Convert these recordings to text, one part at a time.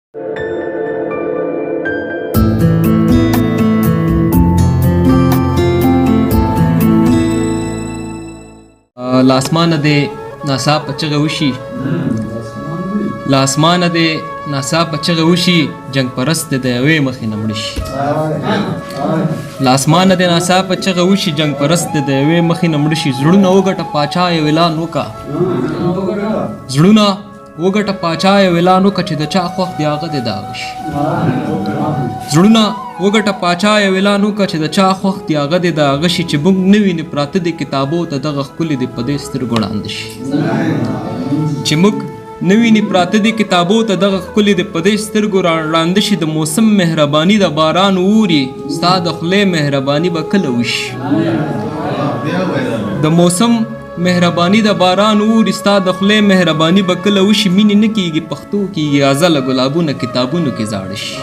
لاسمان دې ناڅاپه چغه وشي، لاسمان دې ناڅاپه چغه وشي، جنگ پرست د یوې مخې نه مړ شي. لاسمان دې ناڅاپه چغه وشي، جنگ پرست د یوې مخې نه مړ شي. زړونه وګټه پاچا یو اعلان وکړه، زړونه وګټه پاچا یو اعلان وکړه چې د چا خوښ دی هغه دې داغ شي. زړونه وګټه پاچا یو اعلان وکړه چې د چا خوښ دی هغه دې داغ شي. چې موږ نه ویني پراته دي کتابو ته دغه ښکلي دې په دې سترګو ړانده شي. چې موږ نه ویني پراته دي کتابو ته دغه ښکلي دې په دې سترګو ړانده شي. د موسم مهرباني د باران اوري، ستا د خولې مهرباني به کله وشي. د موسم مهرباني د باران اوري، ستا د خولې مهرباني به کله وشي. مینې نه کېږي پښتو کېږي غزله ګلابونه کتابونو کې زاړه شي.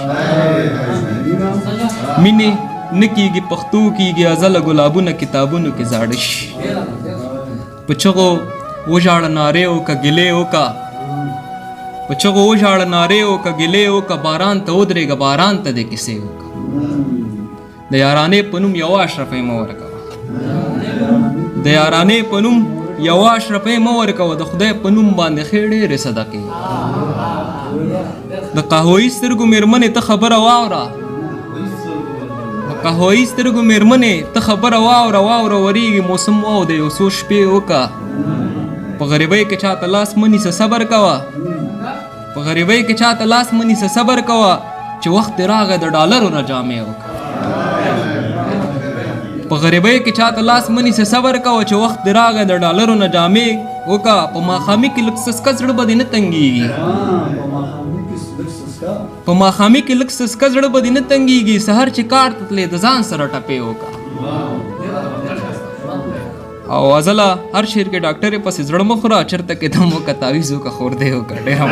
مینې نه کېږي پښتو کېږي غزله ګلابونه کتابونو کې زاړه شي. په چغو وژاړه نارې وکړه ګیلې وکړه، په چغو وژاړه نارې وکړه ګیلې وکړه. باران ته ودرېږه باران ته دې کیسې وکړه. د یارانې په نوم یوه اشرفۍ مه ورکوه، د یارانې په نوم یوه اشرفۍ مه ورکوه. د خدای په نوم باندې ښې ډېرې صدقې. د قهوهي سترګو مېرمنې ته خبره واوره، د قهوهي سترګو مېرمنې ته خبره واوره. واوره ورېږي موسم واو د یو څو شپې وکړه. په غریبۍ کې چاته لاس مه نیسه صبر کوه، په غریبۍ کې چاته لاس مه نیسه صبر کوه. چې وخت دې راغی د ډالرو نه جامې وکړه. په غریبۍ کې چاته لاس مه نیسه صبر کوه. چې وخت دې راغی د ډالرو نه جامې وکړه. په ماښامي کې لږ سسکه زړه به دې نه تنګېږي، په ماښامي کې لږ سسکه زړه به دې نه تنګېږي. سهار چې کار ته تلې د ځان سره ټپې وکړه. او غزله هر شعر کې ډاکټرې پسې زړه مه خوره، چېرته کې دم وکړه تعویض وکړه خوردی وکړه. ډېره